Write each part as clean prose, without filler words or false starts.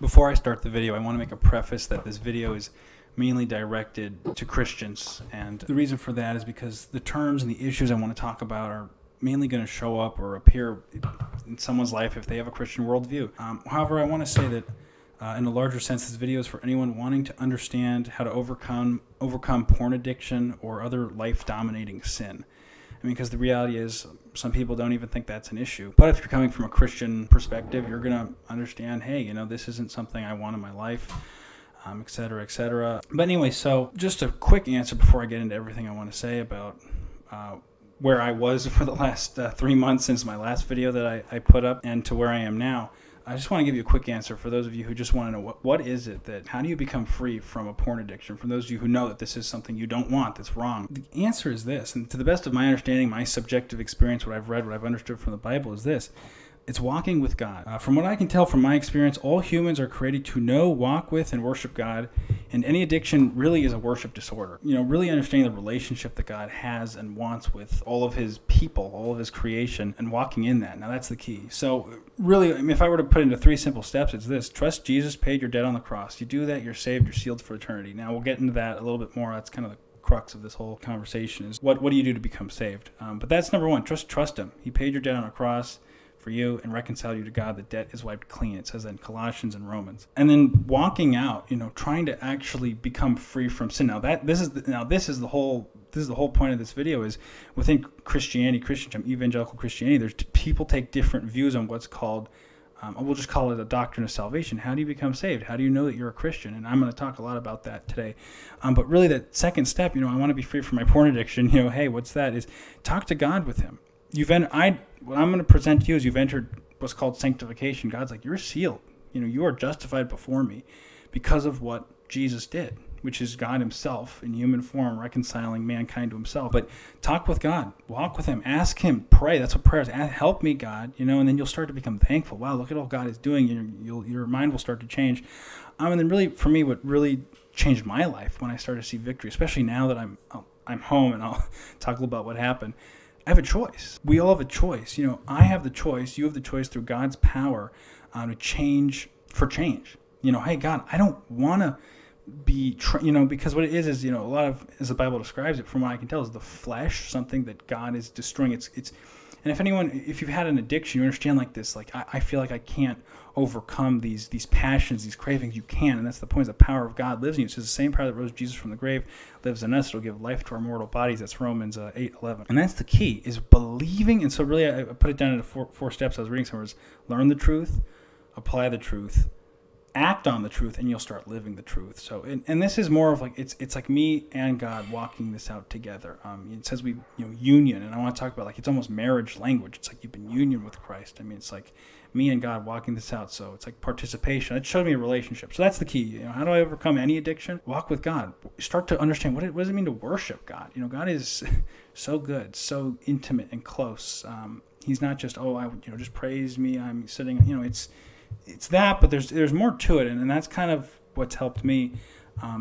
Before I start the video, I want to make a preface that this video is mainly directed to Christians, and the reason for that is because the terms and the issues I want to talk about are mainly going to show up or appear in someone's life if they have a Christian worldview. However, I want to say that in a larger sense, this video is for anyone wanting to understand how to overcome porn addiction or other life-dominating sin. I mean, because the reality is, some people don't even think that's an issue. But if you're coming from a Christian perspective, you're going to understand, hey, you know, this isn't something I want in my life, et cetera, et cetera. But anyway, so just a quick answer before I get into everything I want to say about where I was for the last 3 months since my last video that I put up and to where I am now. I just want to give you a quick answer for those of you who just want to know what is it that, how do you become free from a porn addiction? For those of you who know that this is something you don't want, that's wrong. The answer is this, and to the best of my understanding, my subjective experience, what I've read, what I've understood from the Bible is this. It's walking with God. From what I can tell from my experience, all humans are created to know, walk with, and worship God. And any addiction really is a worship disorder. You know, really understanding the relationship that God has and wants with all of his people, all of his creation, and walking in that. Now, that's the key. So really, I mean, if I were to put into 3 simple steps, it's this. Trust Jesus paid your debt on the cross. You do that, you're saved, you're sealed for eternity. Now, we'll get into that a little bit more. That's kind of the crux of this whole conversation is what do you do to become saved? But that's number one. Trust him. He paid your debt on a cross for you and reconcile you to God. The debt is wiped clean. It says that in Colossians and Romans. And then walking out, you know, trying to actually become free from sin. Now this is the whole point of this video is within Christianity, evangelical Christianity, there's people take different views on what's called we'll just call it a doctrine of salvation. How do you become saved? How do you know that you're a Christian? And I'm going to talk a lot about that today. But really that second step, you know, I want to be free from my porn addiction. You know, hey, what's that? Is talk to God with him. What I'm going to present to you is you've entered what's called sanctification. God's like, you're sealed. You know, you are justified before me because of what Jesus did, which is God himself in human form reconciling mankind to himself. But talk with God, walk with him, ask him, pray. That's what prayer is. Help me, God, you know, and then you'll start to become thankful. Wow, look at all God is doing. Your mind will start to change. And then really, for me, what really changed my life when I started to see victory, especially now that I'm home, and I'll talk a little about what happened. I have a choice. We all have a choice. You know, I have the choice. You have the choice through God's power to change for change. You know, hey, God, I don't want to be, you know, because what it is, you know, a lot of, as the Bible describes it, from what I can tell, is the flesh, something that God is destroying. And if you've had an addiction, you understand like this, like I feel like I can't overcome these passions, these cravings. You can, and that's the point. The power of God lives in you. It says the same power that rose Jesus from the grave lives in us. It'll give life to our mortal bodies. That's Romans 8:11. And that's the key, is believing. And so really I put it down into four steps I was reading somewhere. Is learn the truth, apply the truth, act on the truth, and you'll start living the truth. So, and this is more of like, it's like me and God walking this out together. It says union, and I want to talk about like, it's almost marriage language. It's like you've been union with Christ. I mean, it's like me and God walking this out. So it's like participation. It showed me a relationship. So that's the key. You know, how do I overcome any addiction? Walk with God. Start to understand what does it mean to worship God. You know, God is so good, so intimate and close. He's not just, just praise me. I'm sitting, you know, it's that, but there's more to it, and that's kind of what's helped me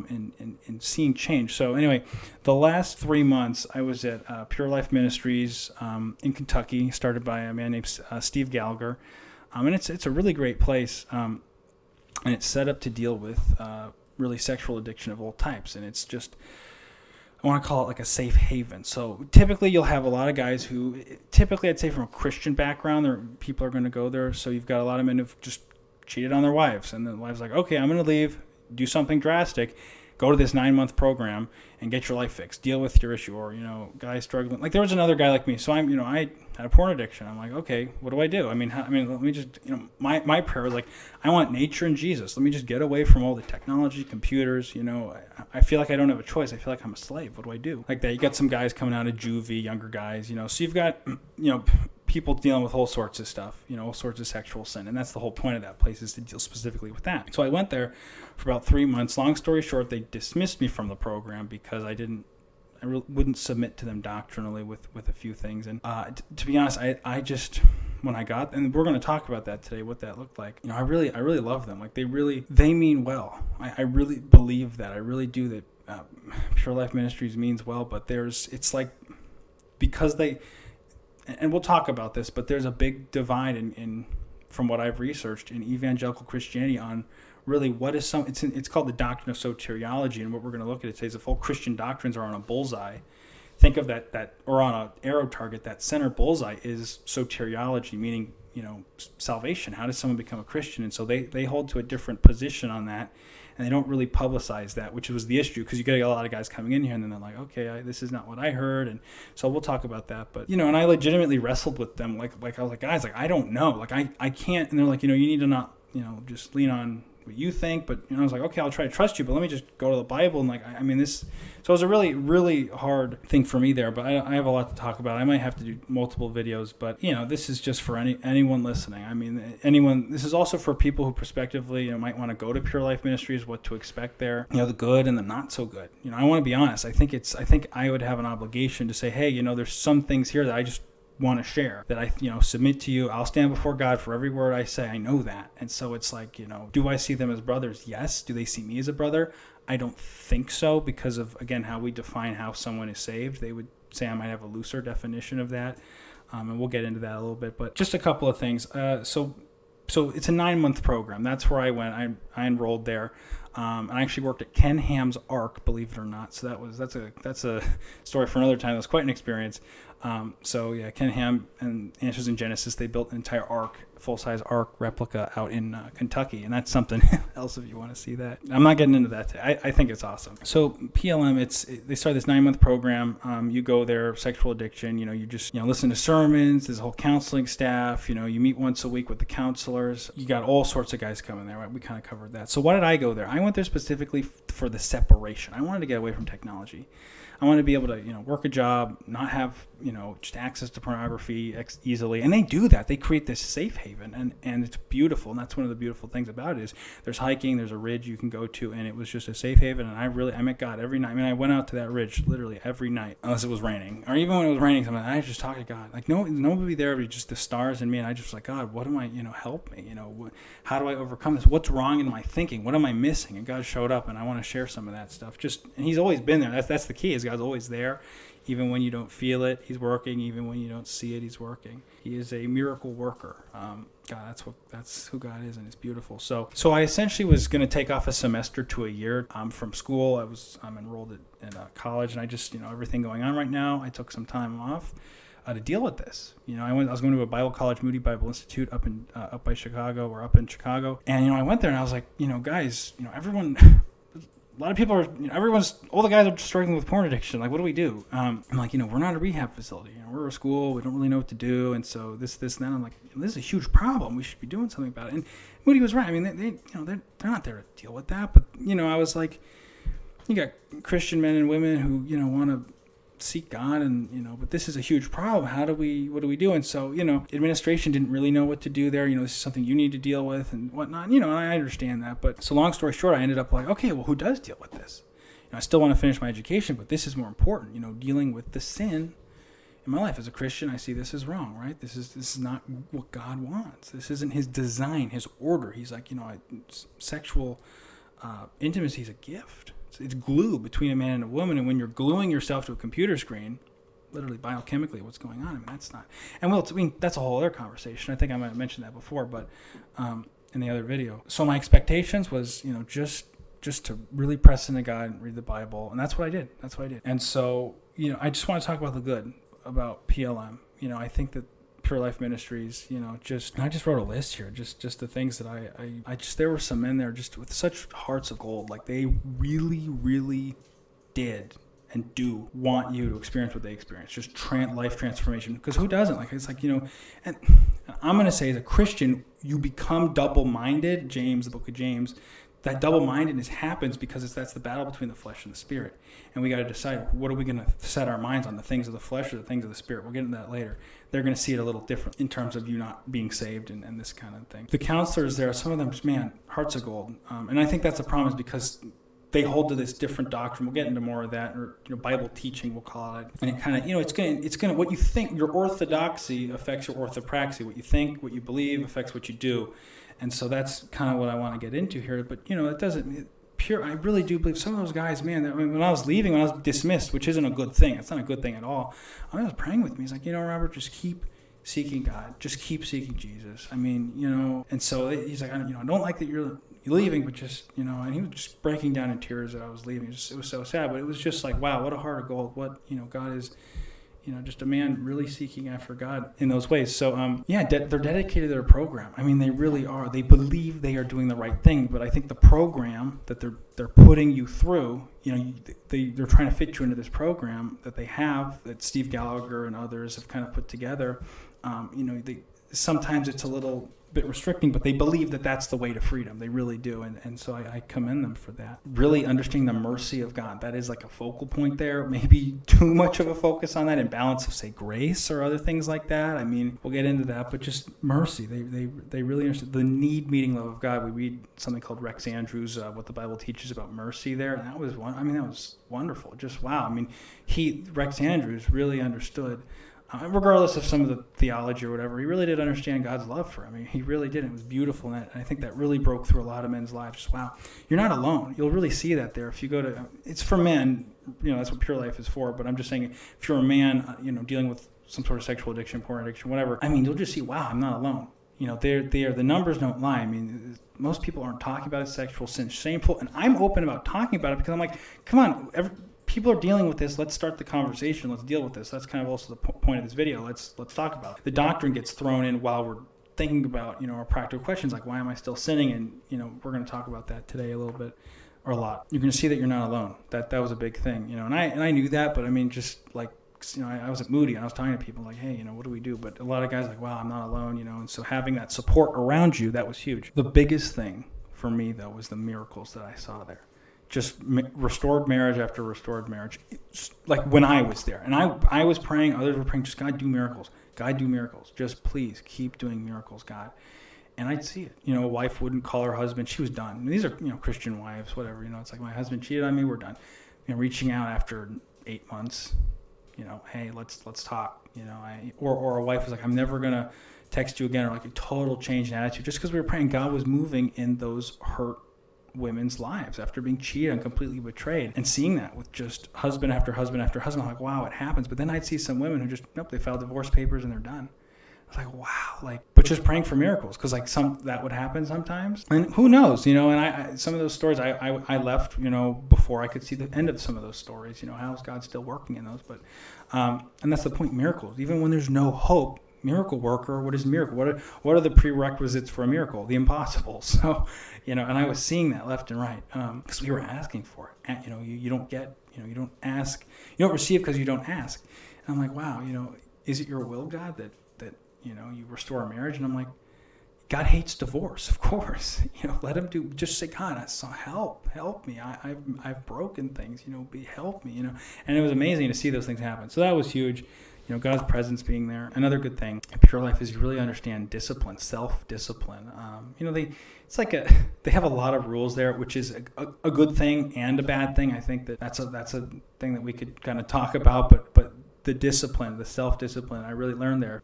in seeing change. So anyway, the last 3 months I was at Pure Life Ministries in Kentucky, started by a man named Steve Gallagher, and it's a really great place, and it's set up to deal with really sexual addiction of all types, and it's just, I want to call it like a safe haven. So typically you'll have a lot of guys who, typically I'd say from a Christian background, people are going to go there. So you've got a lot of men who've just cheated on their wives, and the wife's like, okay, I'm going to leave, do something drastic, go to this 9-month program and get your life fixed, deal with your issue. Or, you know, guys struggling. Like there was another guy like me. So I had a porn addiction. I'm like, okay, what do I do? I mean, let me just, you know, my prayer was like, I want nature and Jesus. Let me just get away from all the technology, computers. You know, I feel like I don't have a choice. I feel like I'm a slave. What do I do? Like that. You got some guys coming out of juvie, younger guys, you know, so you've got, you know, people dealing with all sorts of stuff, you know, all sorts of sexual sin. And that's the whole point of that place, is to deal specifically with that. So I went there for about 3 months. Long story short, they dismissed me from the program because I wouldn't submit to them doctrinally with a few things. And to be honest, I just, when I got, and we're going to talk about that today, what that looked like. You know, I really love them. Like they mean well. I really believe that. I really do that. Pure Life Ministries means well, but it's like, because they, and we'll talk about this, but there's a big divide in from what I've researched in evangelical Christianity on really what is it's called the doctrine of soteriology, and what we're going to look at today is if all Christian doctrines are on a bullseye, think of that or on an arrow target, that center bullseye is soteriology, meaning, salvation. How does someone become a Christian? And so they hold to a different position on that, and they don't really publicize that, which was the issue, because you get a lot of guys coming in here and then they're like, okay, this is not what I heard. And so we'll talk about that. But, and I legitimately wrestled with them. Like I was like, guys, I don't know. Like I can't. And they're like, you need to not, just lean on what you think. But, I was like, okay, I'll try to trust you, but let me just go to the Bible. And this, so it was a really, really hard thing for me there, but I have a lot to talk about. I might have to do multiple videos, but, this is just for anyone listening. I mean, this is also for people who prospectively, might want to go to Pure Life Ministries, what to expect there, the good and the not so good. I want to be honest. I think I would have an obligation to say, hey, there's some things here that I just want to share, that I submit to you. I'll stand before God for every word I say. I know that. And so it's like, do I see them as brothers? Yes. Do they see me as a brother? I don't think so, because of, again, how we define how someone is saved. They would say I might have a looser definition of that, and we'll get into that a little bit. But just a couple of things. So it's a 9-month program. That's where I went. I enrolled there. I actually worked at Ken Ham's Ark, believe it or not. So that's a story for another time. It was quite an experience. Ken Ham and Answers in Genesis, they built an entire Ark, full-size Ark replica out in Kentucky, and that's something else if you want to see that. I'm not getting into that today. I think it's awesome. So PLM, they started this 9-month program. You go there, sexual addiction. You just listen to sermons. There's a whole counseling staff. You meet once a week with the counselors. You got all sorts of guys coming there. Right? We kind of covered that. So why did I go there? I went there specifically for the separation. I wanted to get away from technology. I want to be able to, work a job, not have, just access to pornography easily. And they do that. They create this safe haven, and it's beautiful. And that's one of the beautiful things about it is there's hiking, there's a ridge you can go to, and it was just a safe haven. And I met God every night. I mean, I went out to that ridge literally every night, unless it was raining. Or even when it was raining, I just talked to God. Like, nobody there, but just the stars and me. And I just was like, God, what am I, help me? How do I overcome this? What's wrong in my thinking? What am I missing? And God showed up, and I want to share some of that stuff. And he's always been there. That's the key, is God's always there. Even when you don't feel it, he's working. Even when you don't see it, he's working. He is a miracle worker. God, that's who God is, and it's beautiful. So I essentially was going to take off a semester to a year from school. I'm enrolled in college, and I just, everything going on right now, I took some time off to deal with this. I was going to a Bible college, Moody Bible Institute up in Chicago, and I went there, and I was like, guys, everyone. A lot of people all the guys are struggling with porn addiction. Like, what do we do? I'm like, we're not a rehab facility. We're a school. We don't really know what to do. And so this, and then I'm like, this is a huge problem. We should be doing something about it. And Moody was right. I mean, they're not there to deal with that. But, I was like, you got Christian men and women who, want to seek God, and but this is a huge problem. What do we do? And so administration didn't really know what to do there. This is something you need to deal with and whatnot. And I understand that, but so long story short, I ended up like, okay, well, who does deal with this? I still want to finish my education, but this is more important. Dealing with the sin in my life as a Christian. I see this as wrong, right? This is not what God wants. This isn't His design, His order. He's like, sexual intimacy is a gift. It's glue between a man and a woman, and when you're gluing yourself to a computer screen, literally biochemically, what's going on? I mean, that's not. And that's a whole other conversation. I think I might have mentioned that before, but in the other video. So my expectations was, just to really press into God and read the Bible, and that's what I did. And so, I just want to talk about the good about PLM. I think that Pure Life Ministries, I just wrote a list here, just the things that I there were some men there just with such hearts of gold. Like, they really, really did and do want you to experience what they experienced, just life transformation. Because who doesn't? Like, it's like, and I'm going to say as a Christian, you become double-minded. the book of James, that double-mindedness happens because that's the battle between the flesh and the spirit. And we got to decide, what are we going to set our minds on, the things of the flesh or the things of the spirit? We'll get into that later. They're going to see it a little different in terms of you not being saved and this kind of thing. The counselors there, some of them, man, hearts of gold. And I think that's a promise because they hold to this different doctrine. We'll get into more of that, or Bible teaching, we'll call it. And it kind of, it's going to, what you think, your orthodoxy affects your orthopraxy. What you think, what you believe affects what you do. And so that's kind of what I want to get into here. But, it doesn't, I really do believe some of those guys, man, when I was dismissed, which isn't a good thing. It's not a good thing at all. I was praying with me. He's like, Robert, just keep seeking God. Just keep seeking Jesus. I mean, and so he's like, I don't like that you're leaving, but just, and he was just breaking down in tears that I was leaving. It was so sad, but it was just like, wow, what a heart of gold. What, God is, just a man really seeking after God in those ways. So, they're dedicated to their program. I mean, they really are. They believe they are doing the right thing, but I think the program that they're putting you through, they're trying to fit you into this program that they have, that Steve Gallagher and others have kind of put together. Sometimes it's a little bit restricting, but they believe that that's the way to freedom. They really do. And so I commend them for that. Really understanding the mercy of God. That is like a focal point there. Maybe too much of a focus on that in balance of, say, grace or other things like that. I mean, we'll get into that, but just mercy. They really understand the need-meeting love of God. We read something called Rex Andrews, What the Bible Teaches About Mercy there. And that was that was wonderful. Just wow. I mean, Rex Andrews really understood, regardless of some of the theology or whatever, he really did understand God's love for him. I mean, he really did. It was beautiful, and I think that really broke through a lot of men's lives. Just, wow, you're not alone. You'll really see that there. If you go to, it's for men, that's what Pure Life is for, but I'm just saying, if you're a man, dealing with some sort of sexual addiction, porn addiction, whatever, I mean, you'll just see, wow, I'm not alone. The numbers don't lie. I mean, most people aren't talking about it, sexual sin, shameful, and I'm open about talking about it because I'm like, come on, people are dealing with this. Let's start the conversation. Let's deal with this. That's kind of also the point of this video. Let's talk about it. The doctrine gets thrown in while we're thinking about, our practical questions like, why am I still sinning? And, we're going to talk about that today a little bit or a lot. You're going to see that you're not alone. That was a big thing, and I knew that, but I mean, just like, I was at Moody and I was talking to people like, hey, what do we do? But a lot of guys like, wow, I'm not alone, and so having that support around you, that was huge. The biggest thing for me, though, was the miracles that I saw there. Just restored marriage after restored marriage, like when I was there. And I was praying, others were praying, just God, do miracles. God, do miracles. Just please keep doing miracles, God. And I'd see it. A wife wouldn't call her husband. She was done. And these are, Christian wives, whatever. It's like, my husband cheated on me, we're done. Reaching out after 8 months, hey, let's talk. Or a wife was like, I'm never going to text you again, or like a total change in attitude. Just because we were praying, God was moving in those hurt women's lives after being cheated and completely betrayed, and seeing that with just husband after husband after husband. I'm like, wow, it happens. But then I'd see some women who just, nope, they filed divorce papers and they're done. I was like, wow, but just praying for miracles, because that would happen sometimes, and who knows, and I some of those stories I left, before I could see the end of some of those stories. How is God still working in those? But and that's the point, miracles, even when there's no hope. Miracle worker, what is miracle? What are the prerequisites for a miracle? The impossible. So, and I was seeing that left and right, because we were asking for it. And, you don't get, you don't ask, you don't receive because you don't ask. And I'm like, wow, is it your will, God, that you restore a marriage? And I'm like, God hates divorce, of course. Let him just say, God, help me. I've broken things. Help me. And it was amazing to see those things happen. So that was huge. God's presence being there. Another good thing at Pure Life is you really understand discipline, self-discipline. They have a lot of rules there, which is a good thing and a bad thing. I think that's a thing that we could kind of talk about, but the discipline, the self-discipline, I really learned there.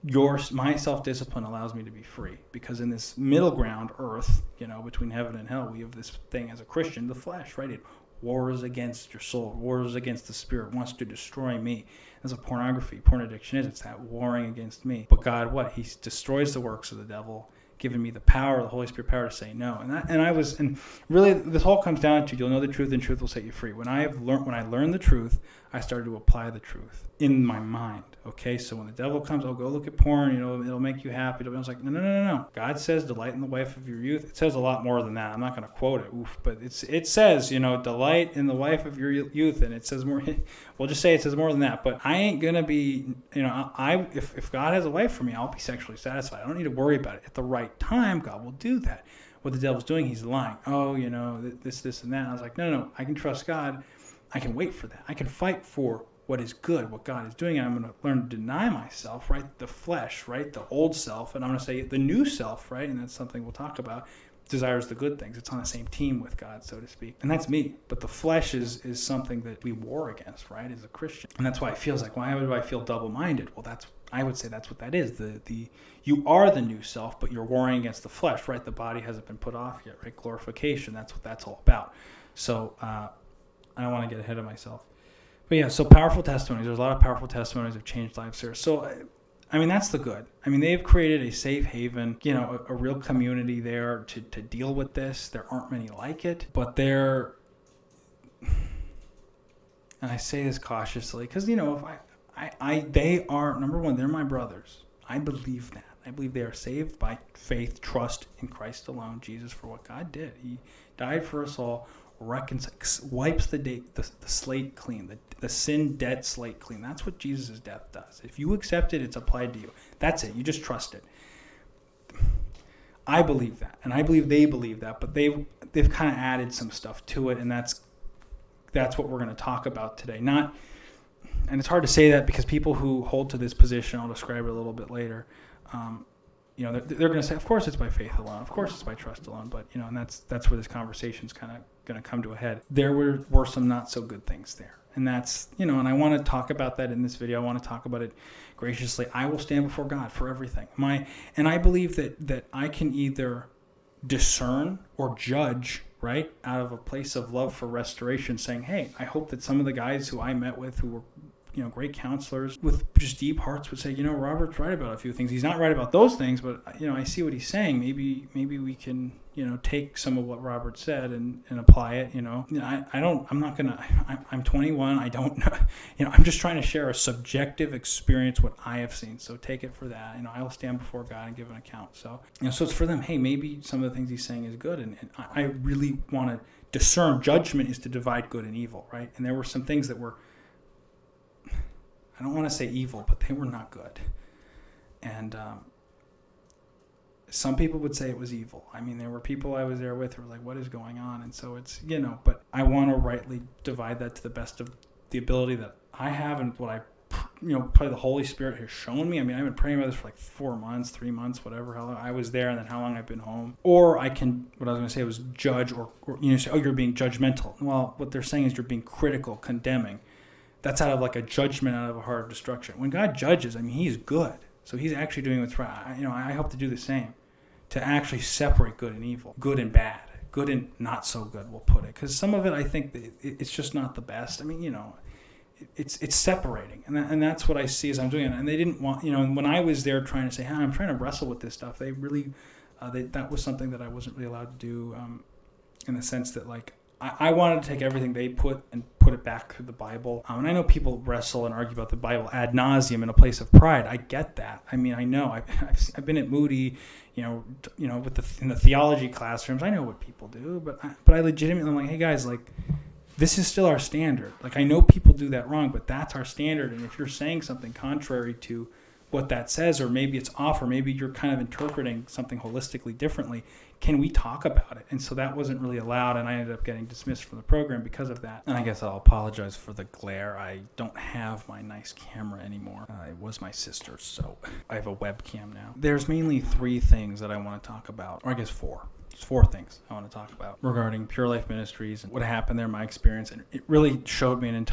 My self-discipline allows me to be free, because in this middle ground, earth, between heaven and hell, we have this thing as a Christian, the flesh, right? It wars against your soul, wars against the spirit, wants to destroy me. That's what porn addiction is. It's that warring against me. But God, He destroys the works of the devil, giving me the power, the Holy Spirit power to say no. And really, this all comes down to, you'll know the truth, and truth will set you free. When I learned the truth, I started to apply the truth in my mind. Okay, so when the devil comes, go look at porn, it'll make you happy. I was like, no. God says, delight in the wife of your youth. It says a lot more than that. I'm not going to quote it, but it says, delight in the wife of your youth, and it says more. We'll just say it says more than that. But I ain't going to be, if God has a wife for me, I'll be sexually satisfied. I don't need to worry about it. At the right time, God will do that. What the devil's doing, he's lying. Oh, this, and that. And I was like, no. I can trust God. I can wait for that. I can fight for what is good, what God is doing, and I'm going to learn to deny myself, right? The flesh, right? The old self, and I'm going to say the new self, right? And that's something we'll talk about. Desires the good things. It's on the same team with God, so to speak. And that's me. But the flesh is something that we war against, right, as a Christian. And that's why it feels like, why do I feel double-minded? Well, I would say that's what that is. You are the new self, but you're warring against the flesh, right? The body hasn't been put off yet, right? Glorification, that's what that's all about. So I don't want to get ahead of myself. But yeah, so powerful testimonies. There's a lot of powerful testimonies that have changed lives here. So I mean, that's the good. I mean, they've created a safe haven, you know, a real community there to deal with this. There aren't many like it, but they're, and I say this cautiously because, you know, if they are, number one, they're my brothers. I believe that. I believe they are saved by faith, trust in Christ alone, Jesus, for what God did. He died for us all, wipes the slate clean, the sin debt slate clean. That's what Jesus' death does. If you accept it, it's applied to you. That's it. You just trust it. I believe that, and I believe they believe that, but they've kind of added some stuff to it, and that's what we're going to talk about today. And it's hard to say that because people who hold to this position, I'll describe it a little bit later, you know, they're going to say, of course it's by faith alone, of course it's by trust alone, but, you know, and that's where this conversation's kind of going to come to a head. There were some not so good things there, and that's, you know, and I want to talk about that in this video. I want to talk about it graciously. I will stand before God for everything. And I believe that I can either discern or judge, right, out of a place of love for restoration, saying, hey, I hope that some of the guys who I met with who were, you know, great counselors with just deep hearts would say, you know, Robert's right about a few things. He's not right about those things, but, you know, I see what he's saying. Maybe we can, you know, take some of what Robert said and apply it, you know. I'm 21. I don't know. You know, I'm just trying to share a subjective experience, what I have seen. So take it for that. You know, I will stand before God and give an account. So, you know, so it's for them. Hey, maybe some of the things he's saying is good. And I really want to discern. Judgment is to divide good and evil, right? And there were some things that were, I don't want to say evil, but they were not good. And some people would say it was evil. I mean, there were people I was there with who were like, what is going on? And so it's, you know, but I want to rightly divide that to the best of the ability that I have and what I, you know, probably the Holy Spirit has shown me. I mean, I've been praying about this for like 4 months, 3 months, whatever, how long I was there and then how long I've been home. Or I can, what I was going to say was judge or you know, say, oh, you're being judgmental. Well, what they're saying is you're being critical, condemning. That's out of like a judgment, out of a heart of destruction. When God judges, I mean, he's good. So he's actually doing what's right. You know, I hope to do the same, to actually separate good and evil, good and bad, good and not so good, we'll put it. Because some of it, I think, it's just not the best. I mean, you know, it's separating. And that's what I see as I'm doing it. And they didn't want, you know, and when I was there trying to say, hey, I'm trying to wrestle with this stuff, they really, that was something that I wasn't really allowed to do in the sense that, like, I wanted to take everything they put and put it back to the Bible. And I know people wrestle and argue about the Bible ad nauseum in a place of pride. I get that. I mean, I know. I've been at Moody, you know, in the theology classrooms. I know what people do, but I legitimately, I'm like, hey guys, like, this is still our standard. Like, I know people do that wrong, but that's our standard. And if you're saying something contrary to what that says, or maybe it's off, or maybe you're kind of interpreting something holistically differently, can we talk about it? And so that wasn't really allowed, and I ended up getting dismissed from the program because of that. And I guess I'll apologize for the glare. I don't have my nice camera anymore. It was my sister's, so I have a webcam now. There's mainly 3 things that I want to talk about, or I guess 4. There's 4 things I want to talk about regarding Pure Life Ministries and what happened there, my experience. And it really showed me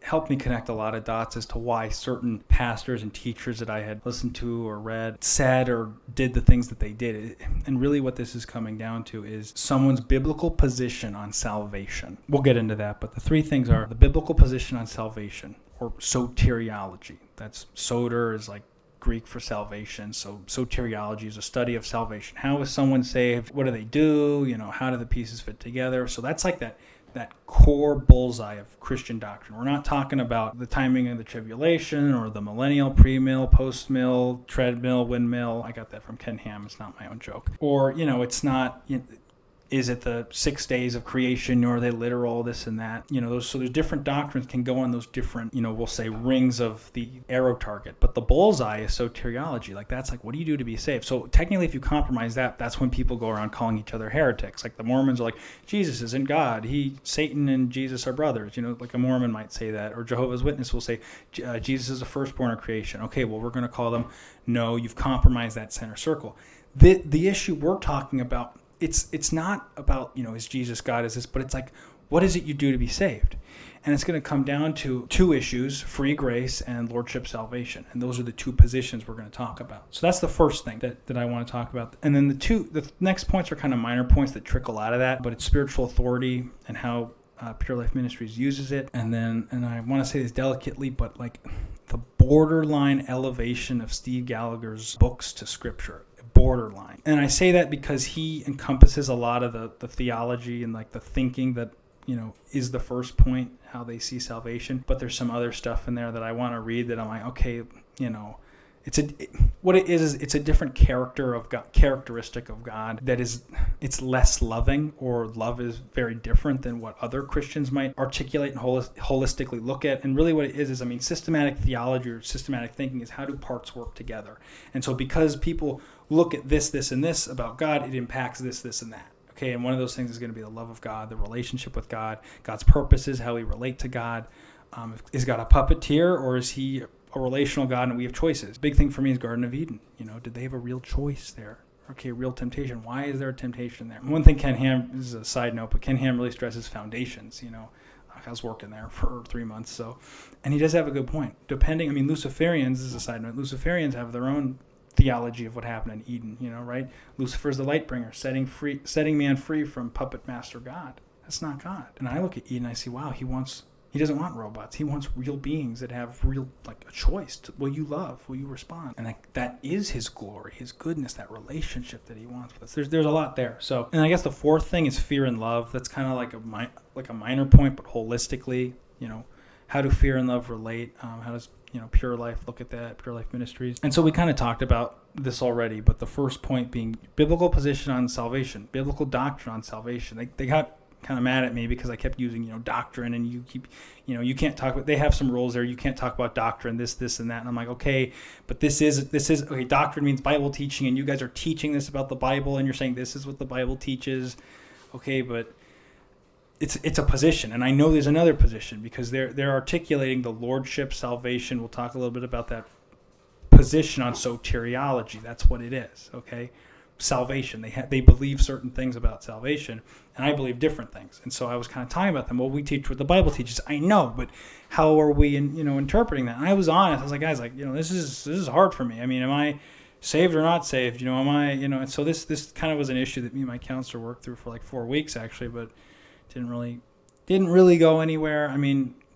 helped me connect a lot of dots as to why certain pastors and teachers that I had listened to or read said or did the things that they did. And really what this is coming down to is someone's biblical position on salvation. We'll get into that, but the 3 things are the biblical position on salvation, or soteriology. That's soter is like Greek for salvation. So soteriology is a study of salvation. How is someone saved? What do they do? You know, how do the pieces fit together? So that's like that core bullseye of Christian doctrine. We're not talking about the timing of the tribulation or the millennial, pre-mill, post-mill, treadmill, windmill. I got that from Ken Ham. It's not my own joke. Or, you know, it's not, you know, is it the 6 days of creation, or are they literal, this and that? You know, so there's different doctrines can go on those different, you know, we'll say rings of the arrow target. But the bullseye is soteriology. Like, that's like, what do you do to be saved? So technically, if you compromise that, that's when people go around calling each other heretics. Like the Mormons are like, Jesus isn't God. Satan and Jesus are brothers. You know, like a Mormon might say that. Or Jehovah's Witness will say, Jesus is the firstborn of creation. Okay, well, we're going to call them, no, you've compromised that center circle. The issue we're talking about, it's not about, you know, is Jesus God, is this, but it's like, what is it you do to be saved? And it's going to come down to 2 issues, free grace and lordship salvation. And those are the 2 positions we're going to talk about. So that's the first thing that I want to talk about. And then the next points are kind of minor points that trickle out of that, but it's spiritual authority and how Pure Life Ministries uses it. And I want to say this delicately, but like the borderline elevation of Steve Gallagher's books to Scripture. Borderline. And I say that because he encompasses a lot of the theology and like the thinking that, is the first point, how they see salvation. But there's some other stuff in there that I want to read that I'm like, okay, what it is it's a different characteristic of God it's less loving, or love is very different than what other Christians might articulate and holistically look at. And really what it is systematic theology or systematic thinking is how do parts work together. And so because people look at this, and this about God, it impacts this, and that. Okay, and one of those things is going to be the love of God, the relationship with God, God's purposes, how we relate to God. Is God a puppeteer, or is he a relational God and we have choices? Big thing for me is Garden of Eden. Did they have a real choice there? Okay, real temptation. Why is there a temptation there? One thing Ken Ham, this is a side note, but Ken Ham really stresses foundations. I was working there for 3 months, and he does have a good point. Luciferians, this is a side note, Luciferians have their own theology of what happened in Eden, right? Lucifer's the light bringer, setting man free from puppet master God. That's not God. And I look at Eden, I see, wow, he doesn't want robots. He wants real beings that have real, like, a choice. Will you love? Will you respond? And that is his glory, his goodness, that relationship that he wants with us. There's a lot there. So, and I guess the fourth thing is fear and love. That's kind of like a minor point, but holistically, how do fear and love relate? How does Pure Life look at that? Pure Life Ministries. And so we kind of talked about this already, but the first point being biblical position on salvation, biblical doctrine on salvation. They got kind of mad at me because I kept using, doctrine, and you keep, you can't talk about, they have some rules there. You can't talk about doctrine, this, and that. And I'm like, okay, but this is, okay, doctrine means Bible teaching, and you guys are teaching this about the Bible, and you're saying this is what the Bible teaches. Okay, but it's a position, and I know there's another position because they're articulating the lordship, salvation. We'll talk a little bit about that position on soteriology. That's what it is, okay? Salvation. They believe certain things about salvation, and I believe different things. And so I was kind of talking about them. Well, we teach what the Bible teaches. I know, but how are we interpreting that? And I was honest. I was like, guys, this is hard for me. Am I saved or not saved? Am I, and so this kind of was an issue that me and my counselor worked through for like 4 weeks actually, but didn't really go anywhere.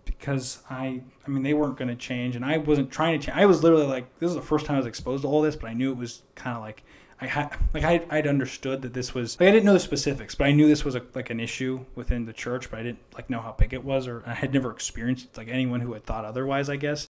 Because they weren't going to change, and I wasn't trying to change. I was literally like, this is the first time I was exposed to all this, but I knew it was kind of like, I'd understood that this was, I didn't know the specifics, but I knew this was an issue within the church, but I didn't know how big it was, or I had never experienced anyone who had thought otherwise, I guess.